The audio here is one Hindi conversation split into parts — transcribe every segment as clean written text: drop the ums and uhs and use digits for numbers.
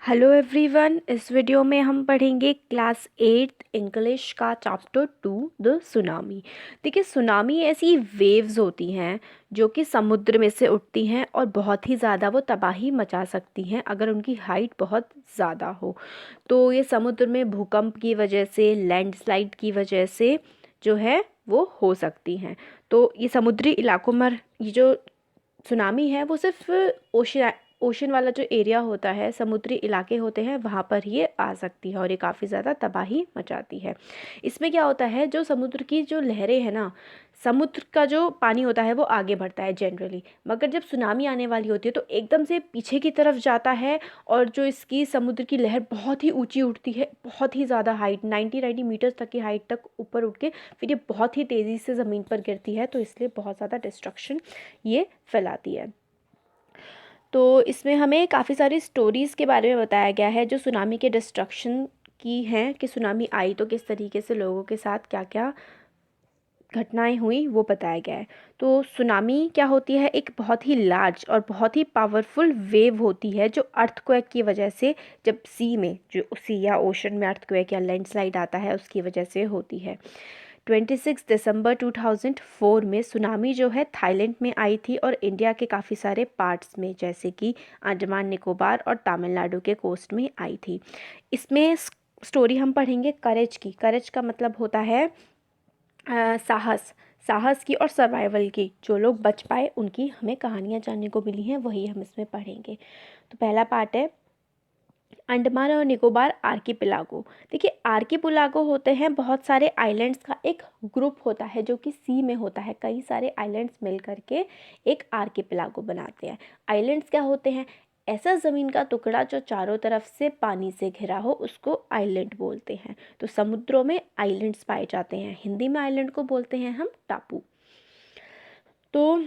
हेलो एवरीवन, इस वीडियो में हम पढ़ेंगे क्लास 8 इंग्लिश का चैप्टर 2 द सुनामी। देखिए, सुनामी ऐसी वेव्स होती हैं जो कि समुद्र में से उठती हैं और बहुत ही ज़्यादा वो तबाही मचा सकती हैं अगर उनकी हाइट बहुत ज़्यादा हो। तो ये समुद्र में भूकंप की वजह से, लैंडस्लाइड की वजह से जो है वो हो सकती हैं। तो ये समुद्री इलाकों में ये जो सुनामी है वो सिर्फ ओशन वाला जो एरिया होता है, समुद्री इलाके होते हैं, वहाँ पर ये आ सकती है और ये काफ़ी ज़्यादा तबाही मचाती है। इसमें क्या होता है, जो समुद्र की जो लहरें हैं ना, समुद्र का जो पानी होता है वो आगे बढ़ता है जनरली, मगर जब सुनामी आने वाली होती है तो एकदम से पीछे की तरफ जाता है और जो इसकी समुद्र की लहर बहुत ही ऊंची उठती है, बहुत ही ज़्यादा हाइट 90 मीटर्स तक की हाइट तक ऊपर उठ के फिर ये बहुत ही तेज़ी से ज़मीन पर गिरती है, तो इसलिए बहुत ज़्यादा डिस्ट्रक्शन ये फैलाती है। तो इसमें हमें काफ़ी सारी स्टोरीज़ के बारे में बताया गया है जो सुनामी के डिस्ट्रक्शन की हैं, कि सुनामी आई तो किस तरीके से लोगों के साथ क्या क्या घटनाएं हुई वो बताया गया है। तो सुनामी क्या होती है, एक बहुत ही लार्ज और बहुत ही पावरफुल वेव होती है जो अर्थक्वेक की वजह से, जब सी में, जो सी या ओशन में अर्थक्वेक या लैंडस्लाइड आता है उसकी वजह से होती है। 26 दिसंबर 2004 में सुनामी जो है थाईलैंड में आई थी और इंडिया के काफ़ी सारे पार्ट्स में, जैसे कि अंडमान निकोबार और तमिलनाडु के कोस्ट में आई थी। इसमें स्टोरी हम पढ़ेंगे करेज की। करेज का मतलब होता है साहस, साहस की और सर्वाइवल की। जो लोग बच पाए उनकी हमें कहानियाँ जानने को मिली हैं, वही हम इसमें पढ़ेंगे। तो पहला पार्ट है अंडमान और निकोबार आर्किपेलागो। देखिए, आर्किपेलागो होते हैं बहुत सारे आइलैंड्स का एक ग्रुप होता है जो कि सी में होता है। कई सारे आइलैंड्स मिल करके एक आर्किपेलागो बनाते हैं। आइलैंड्स क्या होते हैं, ऐसा ज़मीन का टुकड़ा जो चारों तरफ से पानी से घिरा हो, उसको आइलैंड बोलते हैं। तो समुद्रों में आइलैंड्स पाए जाते हैं, हिंदी में आइलैंड को बोलते हैं हम टापू। तो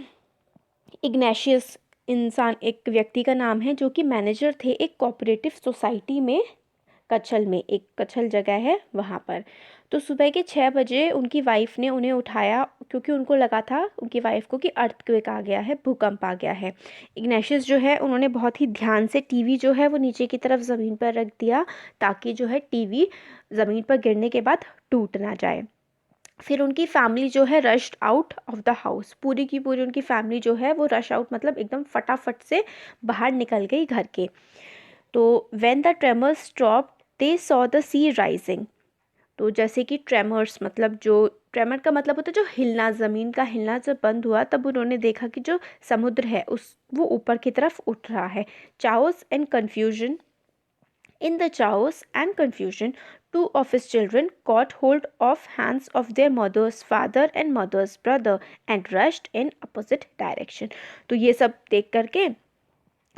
इग्नेशियस इंसान एक व्यक्ति का नाम है जो कि मैनेजर थे एक कोऑपरेटिव सोसाइटी में, कच्छल में, एक कच्छल जगह है वहाँ पर। तो सुबह के 6 बजे उनकी वाइफ ने उन्हें उठाया, क्योंकि उनको लगा था, उनकी वाइफ को, कि अर्थक्वेक आ गया है, भूकंप आ गया है। इग्नेशियस जो है उन्होंने बहुत ही ध्यान से टीवी जो है वो नीचे की तरफ ज़मीन पर रख दिया, ताकि जो है टीवी ज़मीन पर गिरने के बाद टूट ना जाए। फिर उनकी फैमिली जो है rushed out of the house, पूरी की पूरी उनकी फैमिली जो है वो रश आउट मतलब एकदम फटाफट से बाहर निकल गई घर के। तो when the tremors stopped they saw the sea rising. तो जैसे कि ट्रेमर्स मतलब, जो ट्रेमर का मतलब होता है जो हिलना, ज़मीन का हिलना जब बंद हुआ तब उन्होंने देखा कि जो समुद्र है उस वो ऊपर की तरफ उठ रहा है। Chaos and confusion, in the chaos and confusion, two of his children caught hold of hands of their mother's father and mother's brother and rushed in opposite direction। तो ये सब देख करके,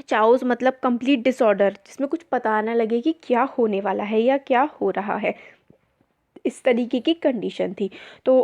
चाओस मतलब कंप्लीट डिसऑर्डर, जिसमें कुछ पता ना लगे कि क्या होने वाला है या क्या हो रहा है, इस तरीके की कंडीशन थी। तो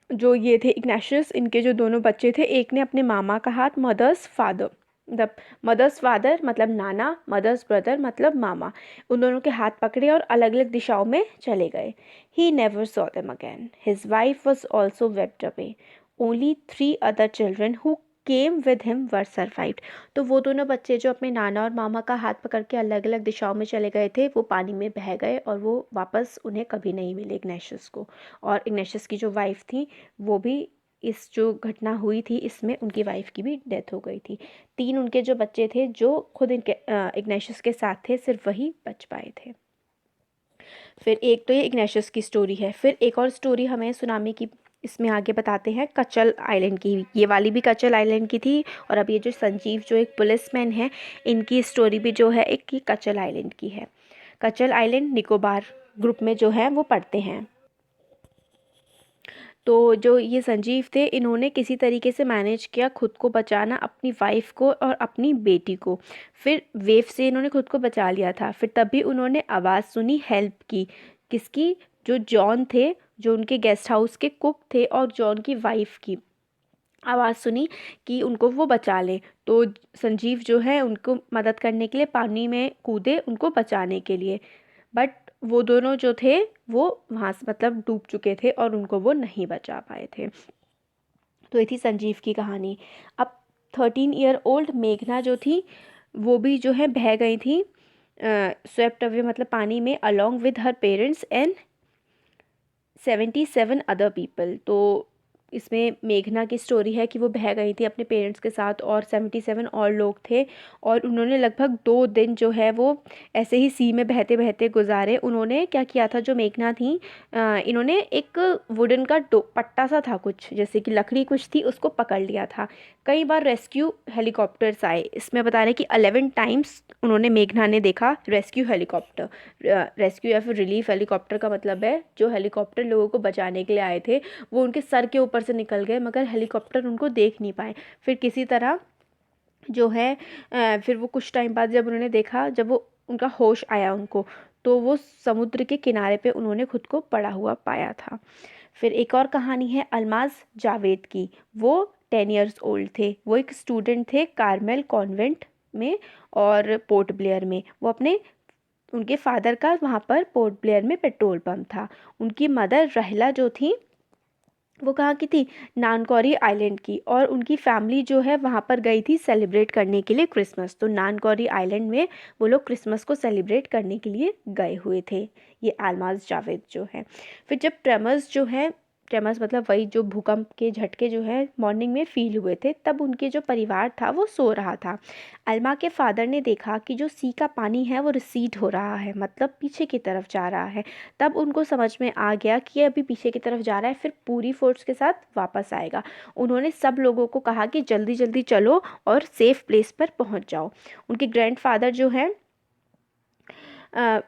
जो ये थे इग्नेशियस, इनके जो दोनों बच्चे थे, एक ने अपने मामा का हाथ, mother's father, the mother's father मतलब नाना, मदर्स ब्रदर मतलब मामा, उन दोनों के हाथ पकड़े और अलग अलग दिशाओं में चले गए। He never saw them again, his wife was also vaped away, only 3 other children who came with him were survived. तो वो दोनों बच्चे जो अपने नाना और मामा का हाथ पकड़ के अलग अलग दिशाओं में चले गए थे, वो पानी में बह गए और वो वापस उन्हें कभी नहीं मिले, इग्नेशियस को। और इग्नेशियस की जो वाइफ थी वो भी, इस जो घटना हुई थी इसमें उनकी वाइफ की भी डेथ हो गई थी। 3 उनके जो बच्चे थे जो खुद इनके इग्नेशियस के साथ थे, सिर्फ वही बच पाए थे। फिर एक तो ये इग्नेशियस की स्टोरी है, फिर एक और स्टोरी हमें सुनामी की इसमें आगे बताते हैं, कचल आइलैंड की। ये वाली भी कचल आइलैंड की थी, और अब ये जो संजीव जो एक पुलिसमैन है, इनकी स्टोरी भी जो है एक की कचल आइलैंड की है। कचल आइलैंड निकोबार ग्रुप में जो है वो पढ़ते हैं। तो जो ये संजीव थे, इन्होंने किसी तरीके से मैनेज किया खुद को बचाना, अपनी वाइफ को और अपनी बेटी को। फिर वेव से इन्होंने खुद को बचा लिया था, फिर तभी उन्होंने आवाज़ सुनी हेल्प की। किसकी? जो जॉन थे, जो उनके गेस्ट हाउस के कुक थे, और जॉन की वाइफ की आवाज़ सुनी कि उनको वो बचा लें। तो संजीव जो है उनको मदद करने के लिए पानी में कूदे, उनको बचाने के लिए। बट वो दोनों जो थे वो वहाँ से मतलब डूब चुके थे और उनको वो नहीं बचा पाए थे। तो ये थी संजीव की कहानी। अब 13 ईयर ओल्ड मेघना जो थी वो भी जो है बह गई थी, स्वेप्ट अवे मतलब पानी में along with her parents and 77 other people. तो इसमें मेघना की स्टोरी है कि वो बह गई थी अपने पेरेंट्स के साथ और 77 और लोग थे, और उन्होंने लगभग 2 दिन जो है वो ऐसे ही सी में बहते बहते गुजारे। उन्होंने क्या किया था, जो मेघना थी, इन्होंने एक वुडन का पट्टा सा था, कुछ जैसे कि लकड़ी कुछ थी, उसको पकड़ लिया था। कई बार रेस्क्यू हेलीकॉप्टर्स आए, इसमें बता रहे हैं कि 11 टाइम्स उन्होंने, मेघना ने देखा रेस्क्यू हेलीकॉप्टर। रेस्क्यू या फिर रिलीफ हेलीकॉप्टर का मतलब है जो हेलीकॉप्टर लोगों को बचाने के लिए आए थे वो उनके सर के ऊपर से निकल गए, मगर हेलीकॉप्टर उनको देख नहीं पाए। फिर किसी तरह जो है फिर वो कुछ टाइम बाद जब उन्होंने देखा, जब वो उनका होश आया उनको, तो वो समुद्र के किनारे पे उन्होंने खुद को पड़ा हुआ पाया था। फिर एक और कहानी है अलमाज जावेद की। वो 10 ईयर्स ओल्ड थे, वो एक स्टूडेंट थे कार्मेल कॉन्वेंट में और पोर्ट ब्लेयर में। वो अपने उनके फादर का वहाँ पर पोर्ट ब्लेयर में पेट्रोल पंप था। उनकी मदर रहला जो थी वो कहाँ की थी, नानकौरी आइलैंड की, और उनकी फैमिली जो है वहाँ पर गई थी सेलिब्रेट करने के लिए क्रिसमस। तो नानकौरी आइलैंड में वो लोग क्रिसमस को सेलिब्रेट करने के लिए गए हुए थे, ये अलमाज जावेद जो है। फिर जब ट्रेमर्स जो है, ट्रेमर्स मतलब वही जो भूकंप के झटके जो है मॉर्निंग में फील हुए थे, तब उनके जो परिवार था वो सो रहा था। अलमा के फादर ने देखा कि जो सी का पानी है वो रिसीड हो रहा है, मतलब पीछे की तरफ जा रहा है। तब उनको समझ में आ गया कि ये अभी पीछे की तरफ जा रहा है, फिर पूरी फोर्स के साथ वापस आएगा। उन्होंने सब लोगों को कहा कि जल्दी जल्दी चलो और सेफ प्लेस पर पहुंच जाओ। उनके ग्रैंडफादर जो है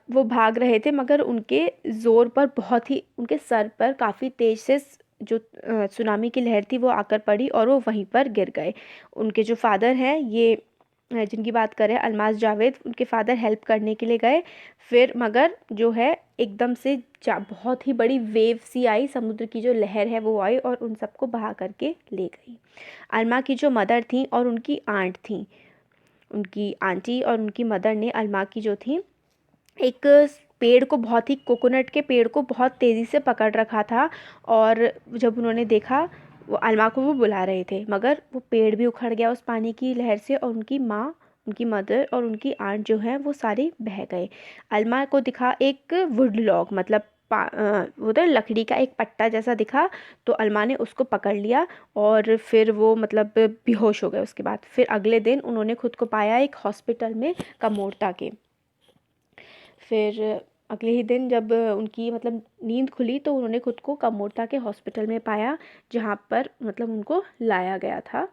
वो भाग रहे थे, मगर उनके ज़ोर पर बहुत ही, उनके सर पर काफ़ी तेज़ से जो सुनामी की लहर थी वो आकर पड़ी और वो वहीं पर गिर गए। उनके जो फादर हैं, ये जिनकी बात करें अलमाज जावेद, उनके फादर हेल्प करने के लिए गए। फिर मगर जो है एकदम से बहुत ही बड़ी वेव सी आई, समुद्र की जो लहर है वो आई और उन सबको बहा करके ले गई। अलमा की जो मदर थी और उनकी आंट थी, उनकी आंटी और उनकी मदर ने अलमा की जो थी एक पेड़ को, बहुत ही, कोकोनट के पेड़ को बहुत तेज़ी से पकड़ रखा था। और जब उन्होंने देखा, वो अलमा को वो बुला रहे थे, मगर वो पेड़ भी उखड़ गया उस पानी की लहर से, और उनकी माँ, उनकी मदर और उनकी आंट जो है वो सारे बह गए। अलमा को दिखा एक वुड लॉग, मतलब वो तो लकड़ी का एक पट्टा जैसा दिखा, तो अलमा ने उसको पकड़ लिया और फिर वो मतलब बेहोश हो गए। उसके बाद फिर अगले दिन उन्होंने खुद को पाया एक हॉस्पिटल में, कमोरता के। फिर अगले ही दिन जब उनकी मतलब नींद खुली तो उन्होंने खुद को कमोरता के हॉस्पिटल में पाया, जहाँ पर मतलब उनको लाया गया था,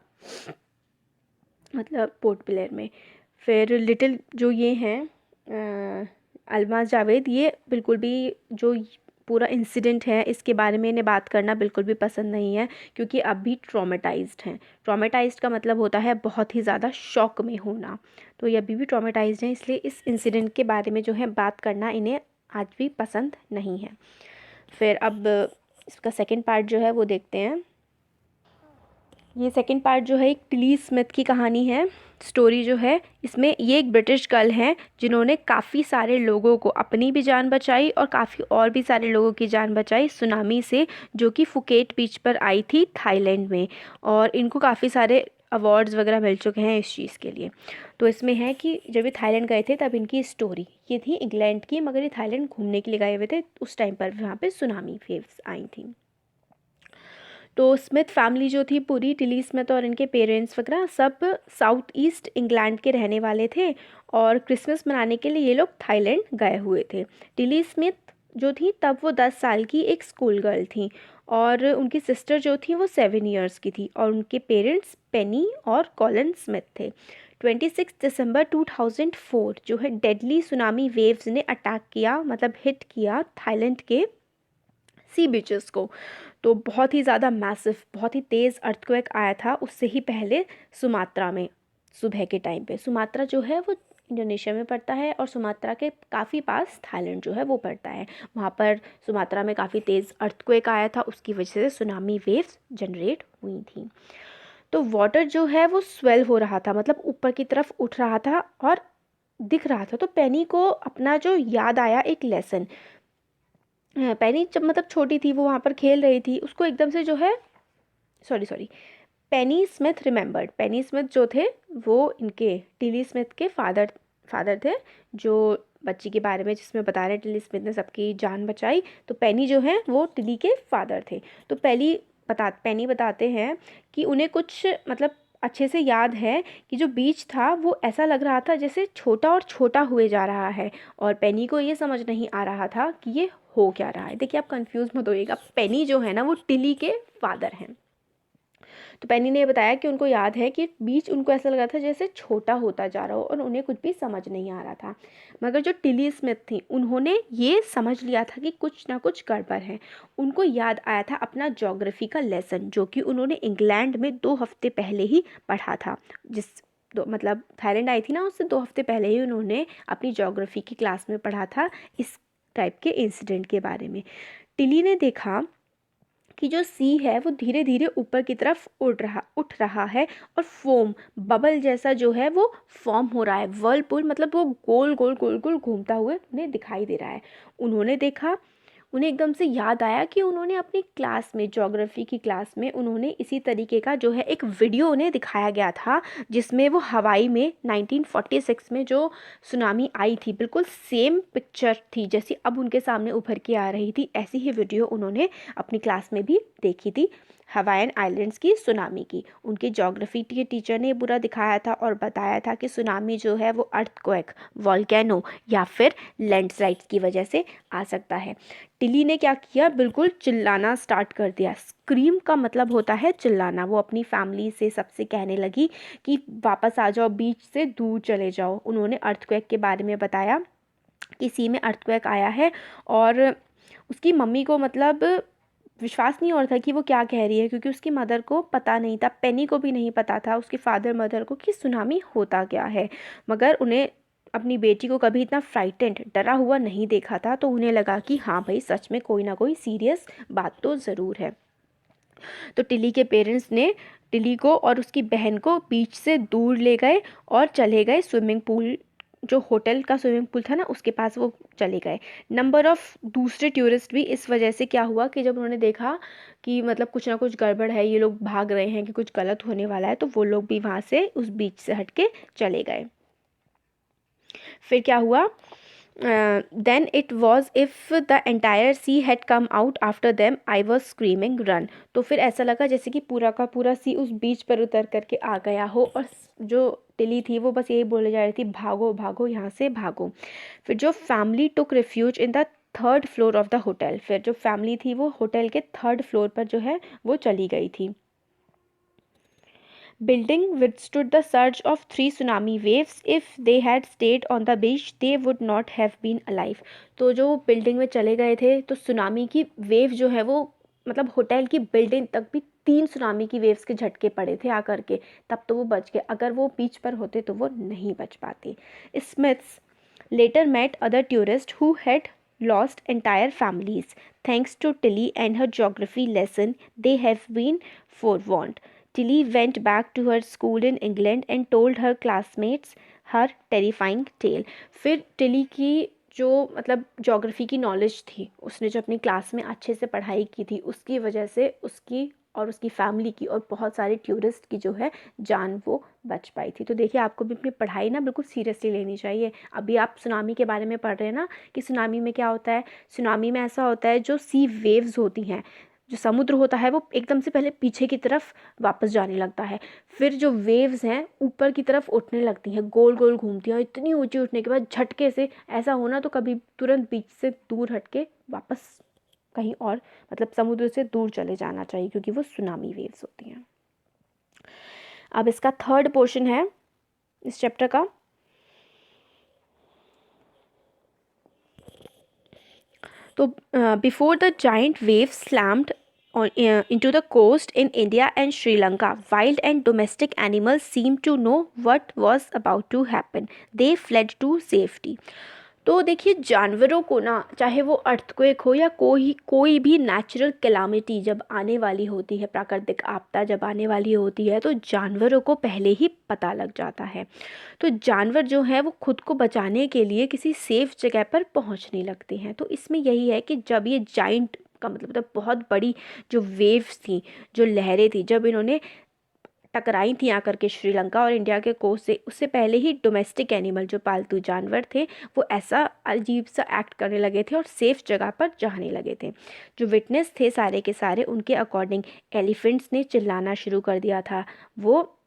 मतलब पोर्ट ब्लेयर में। फिर लिटिल जो ये हैं अलमाज जावेद, ये बिल्कुल भी जो पूरा इंसिडेंट है इसके बारे में इन्हें बात करना बिल्कुल भी पसंद नहीं है, क्योंकि अब भी ट्रॉमेटाइज्ड हैं। ट्रॉमेटाइज्ड का मतलब होता है बहुत ही ज़्यादा शॉक में होना, तो ये अभी भी ट्रॉमेटाइज्ड हैं, इसलिए इस इंसिडेंट के बारे में जो है बात करना इन्हें आज भी पसंद नहीं है। फिर अब इसका सेकंड पार्ट जो है वो देखते हैं। ये सेकंड पार्ट जो है एक टिली स्मिथ की कहानी है, स्टोरी जो है इसमें, ये एक ब्रिटिश गर्ल हैं जिन्होंने काफ़ी सारे लोगों को, अपनी भी जान बचाई और काफ़ी और भी सारे लोगों की जान बचाई सुनामी से, जो कि फुकेट बीच पर आई थी थाईलैंड में। और इनको काफ़ी सारे अवार्ड्स वगैरह मिल चुके हैं इस चीज़ के लिए। तो इसमें है कि जब ये थाईलैंड गए थे तब इनकी स्टोरी ये थी, इंग्लैंड की, मगर ये थाईलैंड घूमने के लिए गए हुए थे, उस टाइम पर वहाँ पर सुनामी वेव्स आई थी। तो स्मिथ फैमिली जो थी पूरी, टिली स्मिथ और इनके पेरेंट्स वगैरह सब साउथ ईस्ट इंग्लैंड के रहने वाले थे, और क्रिसमस मनाने के लिए ये लोग थाईलैंड गए हुए थे। टिली स्मिथ जो थी तब वो 10 साल की एक स्कूल गर्ल थी, और उनकी सिस्टर जो थी वो 7 ईयर्स की थी, और उनके पेरेंट्स पेनी और कॉलिन स्मिथ थे। 26 दिसंबर 2004 जो है डेडली सुनामी वेव्स ने अटैक किया, मतलब हिट किया थाईलैंड के सी बीचेस को। तो बहुत ही ज़्यादा मैसिव, बहुत ही तेज़ अर्थक्वेक आया था। उससे ही पहले सुमात्रा में सुबह के टाइम पे, सुमात्रा जो है वो इंडोनेशिया में पड़ता है, और सुमात्रा के काफ़ी पास थाईलैंड जो है वो पड़ता है। वहाँ पर सुमात्रा में काफ़ी तेज़ अर्थक्वेक आया था, उसकी वजह से सुनामी वेव्स जनरेट हुई थी। तो वाटर जो है वो स्वेल हो रहा था, मतलब ऊपर की तरफ उठ रहा था और दिख रहा था। तो पेनी को अपना जो याद आया एक लेसन, पेनी जब मतलब छोटी थी, वो वहाँ पर खेल रही थी, उसको एकदम से जो है, सॉरी, पेनी स्मिथ रिमेंबर्ड, पेनी स्मिथ जो थे वो इनके टिली स्मिथ के फादर फादर थे जो बच्ची के बारे में जिसमें बता रहे टिली स्मिथ ने सबकी जान बचाई, तो पेनी जो है वो टिली के फादर थे। तो पेनी बताते हैं कि उन्हें कुछ मतलब अच्छे से याद है कि जो बीच था वो ऐसा लग रहा था जैसे छोटा और छोटा हुए जा रहा है, और पेनी को ये समझ नहीं आ रहा था कि ये हो क्या रहा है। देखिए आप कंफ्यूज मत होइएगा, पेनी जो है ना वो टिली के फादर हैं। तो पेनी ने बताया कि उनको याद है कि बीच उनको ऐसा लगा था जैसे छोटा होता जा रहा हो और उन्हें कुछ भी समझ नहीं आ रहा था। मगर जो टिली स्मिथ थी उन्होंने ये समझ लिया था कि कुछ ना कुछ गड़बड़ है। उनको याद आया था अपना ज्योग्राफी का लेसन जो कि उन्होंने इंग्लैंड में 2 हफ्ते पहले ही पढ़ा था। मतलब थाईलैंड आई थी ना, उससे 2 हफ्ते पहले ही उन्होंने अपनी ज्योग्राफी की क्लास में पढ़ा था इस टाइप के इंसिडेंट के बारे में। टिली ने देखा कि जो सी है वो धीरे धीरे ऊपर की तरफ उठ रहा है और फोम बबल जैसा जो है वो फॉर्म हो रहा है। वर्लपूल मतलब वो गोल गोल गोल गोल घूमता हुए उन्हें दिखाई दे रहा है। उन्होंने देखा, उन्हें एकदम से याद आया कि उन्होंने अपनी क्लास में ज्योग्राफी की क्लास में उन्होंने इसी तरीके का जो है एक वीडियो उन्हें दिखाया गया था जिसमें वो हवाई में 1946 में जो सुनामी आई थी बिल्कुल सेम पिक्चर थी जैसी अब उनके सामने उभर के आ रही थी। ऐसी ही वीडियो उन्होंने अपनी क्लास में भी देखी थी हवाईन आइलैंड्स की सुनामी की। उनके ज्योग्राफी के टीचर ने पूरा दिखाया था और बताया था कि सुनामी जो है वो अर्थक्वेक, वॉल्केनो या फिर लैंडस्लाइड्स की वजह से आ सकता है। टिली ने क्या किया, बिल्कुल चिल्लाना स्टार्ट कर दिया। स्क्रीम का मतलब होता है चिल्लाना। वो अपनी फैमिली से सबसे कहने लगी कि वापस आ जाओ, बीच से दूर चले जाओ। उन्होंने अर्थक्वेक के बारे में बताया कि सी में अर्थक्वेक आया है और उसकी मम्मी को मतलब विश्वास नहीं हो रहा था कि वो क्या कह रही है क्योंकि उसकी मदर को पता नहीं था, पेनी को भी नहीं पता था उसके फादर मदर को कि सुनामी होता क्या है। मगर उन्हें अपनी बेटी को कभी इतना फ्राइटेंड डरा हुआ नहीं देखा था, तो उन्हें लगा कि हाँ भाई सच में कोई ना कोई सीरियस बात तो ज़रूर है। तो टिली के पेरेंट्स ने टिली को और उसकी बहन को बीच से दूर ले गए और चले गए स्विमिंग पूल, जो होटल का स्विमिंग पूल था ना उसके पास वो चले गए। नंबर ऑफ़ दूसरे टूरिस्ट भी इस वजह से क्या हुआ कि जब उन्होंने देखा कि मतलब कुछ ना कुछ गड़बड़ है, ये लोग भाग रहे हैं कि कुछ गलत होने वाला है, तो वो लोग भी वहाँ से उस बीच से हट के चले गए। फिर क्या हुआ, then it was if the entire sea had come out after them, I was screaming run। तो फिर ऐसा लगा जैसे कि पूरा का पूरा सी उस बीच पर उतर करके आ गया हो और जो टिली थी वो बस यही बोले जा रही थी भागो भागो यहाँ से भागो। फिर जो family took refuge in the 3rd floor of the hotel, फिर जो फैमिली थी वो होटल के 3rd फ्लोर पर जो है वो चली गई थी। Building withstood the surge of 3 tsunami waves. If they had stayed on the beach, they would not have been alive। तो जो बिल्डिंग में चले गए थे तो सुनामी की वेव जो है वो मतलब होटल की बिल्डिंग तक भी 3 सुनामी की वेव्स के झटके पड़े थे आकर के, तब तो वो बच गए। अगर वो बीच पर होते तो वो नहीं बच पाते। Smiths later met other tourists who had lost entire families. Thanks to Tilly and her geography lesson, they have been forewarned. Tilly went back to her school in England and told her classmates her terrifying tale। फिर टिली की जो मतलब ज्योग्राफी की नॉलेज थी, उसने जो अपनी क्लास में अच्छे से पढ़ाई की थी, उसकी वजह से उसकी और उसकी फैमिली की और बहुत सारे टूरिस्ट की जो है जान वो बच पाई थी। तो देखिए आपको भी अपनी पढ़ाई ना बिल्कुल सीरियसली लेनी चाहिए। अभी आप सुनामी के बारे में पढ़ रहे हैं ना कि सुनामी में क्या होता है। सुनामी में ऐसा होता है जो सी वेव्स होती हैं, जो समुद्र होता है वो एकदम से पहले पीछे की तरफ वापस जाने लगता है, फिर जो वेव्स हैं ऊपर की तरफ उठने लगती हैं, गोल गोल घूमती हैं, इतनी ऊंची उठने के बाद झटके से ऐसा होना तो कभी तुरंत बीच से दूर हटके वापस कहीं और मतलब समुद्र से दूर चले जाना चाहिए क्योंकि वो सुनामी वेव्स होती हैं। अब इसका 3rd पोर्शन है इस चैप्टर का। तो before the giant waves slammed into the coast in India and Sri Lanka, wild and domestic animals seemed to know what was about to happen. They fled to safety। तो देखिए जानवरों को ना, चाहे वो अर्थक्वेक हो या कोई भी नेचुरल कैलामिटी जब आने वाली होती है, प्राकृतिक आपदा जब आने वाली होती है, तो जानवरों को पहले ही पता लग जाता है। तो जानवर जो है वो खुद को बचाने के लिए किसी सेफ जगह पर पहुंचने लगते हैं। तो इसमें यही है कि जब ये जाइंट का मतलब बहुत बड़ी जो वेव्स थी, जो लहरें थी, जब इन्होंने टकराई थी आकर के श्रीलंका और इंडिया के कोस्ट से, उससे पहले ही डोमेस्टिक एनिमल जो पालतू जानवर थे वो ऐसा अजीब सा एक्ट करने लगे थे और सेफ जगह पर जाने लगे थे। जो विटनेस थे सारे के सारे, उनके अकॉर्डिंग एलिफेंट्स ने चिल्लाना शुरू कर दिया था, वो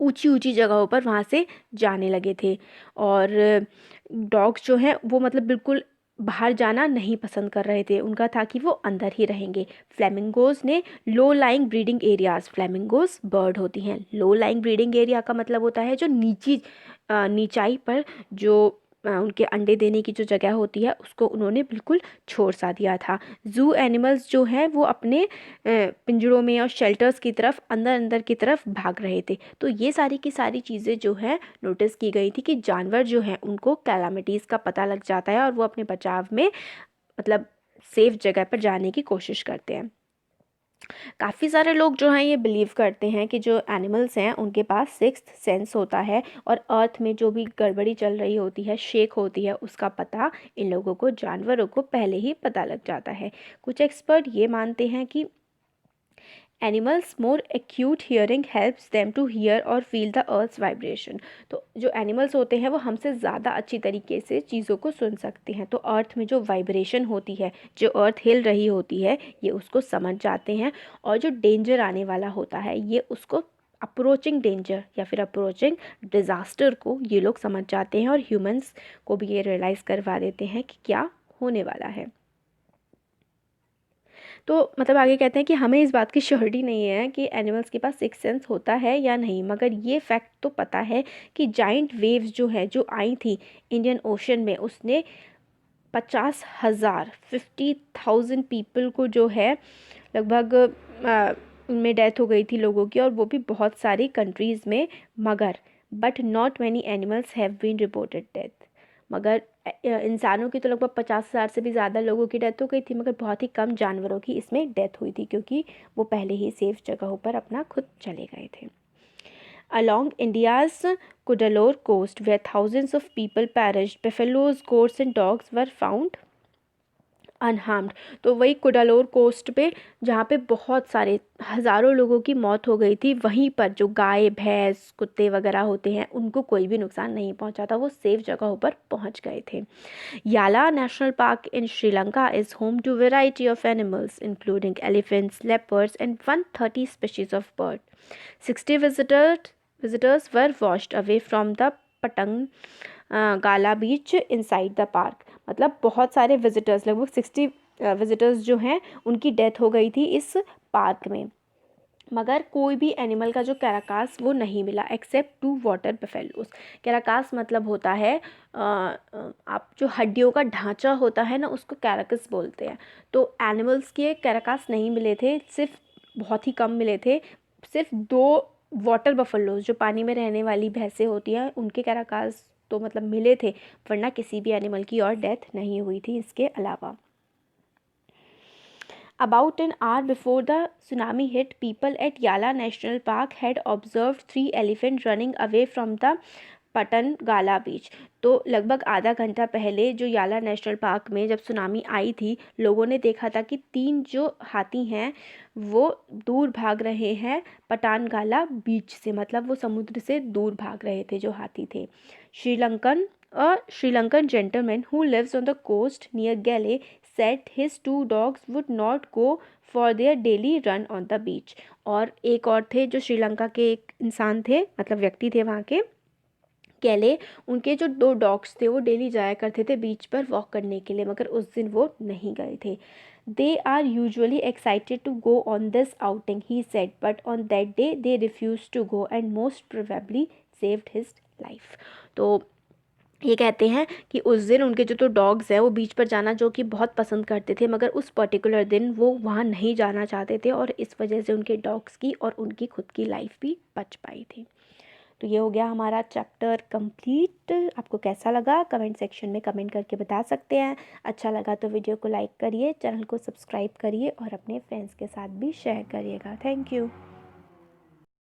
ऊंची ऊंची जगहों पर वहाँ से जाने लगे थे। और डॉग्स जो हैं वो मतलब बिल्कुल बाहर जाना नहीं पसंद कर रहे थे, उनका था कि वो अंदर ही रहेंगे। फ्लेमिंगोज ने low lying breeding areas, flamingos bird होती हैं, लो लाइंग ब्रीडिंग एरिया का मतलब होता है जो नीचाई पर जो उनके अंडे देने की जो जगह होती है उसको उन्होंने बिल्कुल छोड़ सा दिया था। जू एनिमल्स जो हैं वो अपने पिंजरों में और शेल्टर्स की तरफ अंदर अंदर की तरफ भाग रहे थे। तो ये सारी की सारी चीज़ें जो हैं नोटिस की गई थी कि जानवर जो हैं उनको कैलामिटीज़ का पता लग जाता है और वो अपने बचाव में मतलब सेफ जगह पर जाने की कोशिश करते हैं। काफ़ी सारे लोग जो हैं ये बिलीव करते हैं कि जो एनिमल्स हैं उनके पास सिक्स्थ सेंस होता है और अर्थ में जो भी गड़बड़ी चल रही होती है, शेक होती है, उसका पता इन लोगों को, जानवरों को पहले ही पता लग जाता है। कुछ एक्सपर्ट ये मानते हैं कि animals more acute hearing helps them to hear और फील द अर्थ्स वाइब्रेशन। तो जो एनिमल्स होते हैं वो हमसे ज़्यादा अच्छी तरीके से चीज़ों को सुन सकते हैं, तो अर्थ में जो वाइब्रेशन होती है, जो अर्थ हिल रही होती है, ये उसको समझ जाते हैं। और जो डेंजर आने वाला होता है ये उसको अप्रोचिंग डेंजर या फिर अप्रोचिंग डिज़ास्टर को ये लोग समझ जाते हैं और ह्यूमंस को भी ये रियलाइज़ करवा देते हैं कि क्या होने वाला है। तो मतलब आगे कहते हैं कि हमें इस बात की श्योरिटी नहीं है कि एनिमल्स के पास सिक्स सेंस होता है या नहीं, मगर ये फैक्ट तो पता है कि जाइंट वेव्स जो है जो आई थी इंडियन ओशन में, उसने 50,000 पीपल को जो है लगभग उनमें डेथ हो गई थी लोगों की, और वो भी बहुत सारी कंट्रीज़ में। मगर but not many animals have been reported death. मगर इंसानों की तो लगभग 50,000 से भी ज़्यादा लोगों की डेथ हो गई थी, मगर बहुत ही कम जानवरों की इसमें डेथ हुई थी क्योंकि वो पहले ही सेफ जगहों पर अपना खुद चले गए थे। Along India's Cuddalore coast, where thousands of people perished, buffaloes, goats and dogs were found unharmed. तो वही कुडालोर कोस्ट पे जहाँ पे बहुत सारे हज़ारों लोगों की मौत हो गई थी, वहीं पर जो गाय भैंस कुत्ते वगैरह होते हैं उनको कोई भी नुकसान नहीं पहुँचा था, वो सेफ जगहों पर पहुँच गए थे। Yala national park in Sri Lanka is home to variety of animals including elephants, leopards and 130 species of bird. 60 visitors were washed away from the Patanangala beach inside the park. मतलब बहुत सारे विजिटर्स, लगभग 60 विजिटर्स जो हैं उनकी डेथ हो गई थी इस पार्क में, मगर कोई भी एनिमल का जो कैराकास वो नहीं मिला एक्सेप्ट 2 वाटर बफेलोस। कैराकास मतलब होता है आप जो हड्डियों का ढांचा होता है ना उसको कैराकस बोलते हैं। तो एनिमल्स के कैराकास नहीं मिले थे, सिर्फ बहुत ही कम मिले थे। सिर्फ 2 वाटर बफेलोस जो पानी में रहने वाली भैंसें होती हैं उनके कैराकास तो मतलब मिले थे, वरना किसी भी एनिमल की और डेथ नहीं हुई थी इसके अलावा। About an hour before the tsunami hit, people at Yala National Park had observed 3 elephants running away from the Patan गाला बीच। तो लगभग आधा घंटा पहले जो याला नेशनल पार्क में जब सुनामी आई थी, लोगों ने देखा था कि 3 जो हाथी हैं वो दूर भाग रहे हैं पटान गाला बीच से, मतलब वो समुद्र से दूर भाग रहे थे जो हाथी थे। Sri Lankan gentleman who lives on the coast near Galle set his 2 dogs would not go for their daily run on the beach. और एक और थे जो श्रीलंका के एक इंसान थे, मतलब व्यक्ति थे वहाँ के, गैले, उनके जो 2 डॉग्स थे वो डेली जाया करते थे बीच पर वॉक करने के लिए, मगर उस दिन वो नहीं गए थे। They are usually excited to go on this outing he said, but on that day they refuse to go and most probably saved his life. तो ये कहते हैं कि उस दिन उनके जो 2 डॉग्स हैं वो बीच पर जाना जो कि बहुत पसंद करते थे, मगर उस पर्टिकुलर दिन वो वहाँ नहीं जाना चाहते थे और इस वजह से उनके डॉग्स की और उनकी खुद की लाइफ भी बच पाई थी। तो ये हो गया हमारा चैप्टर कंप्लीट। आपको कैसा लगा कमेंट सेक्शन में कमेंट करके बता सकते हैं। अच्छा लगा तो वीडियो को लाइक करिए, चैनल को सब्सक्राइब करिए और अपने फ्रेंड्स के साथ भी शेयर करिएगा। Thank you.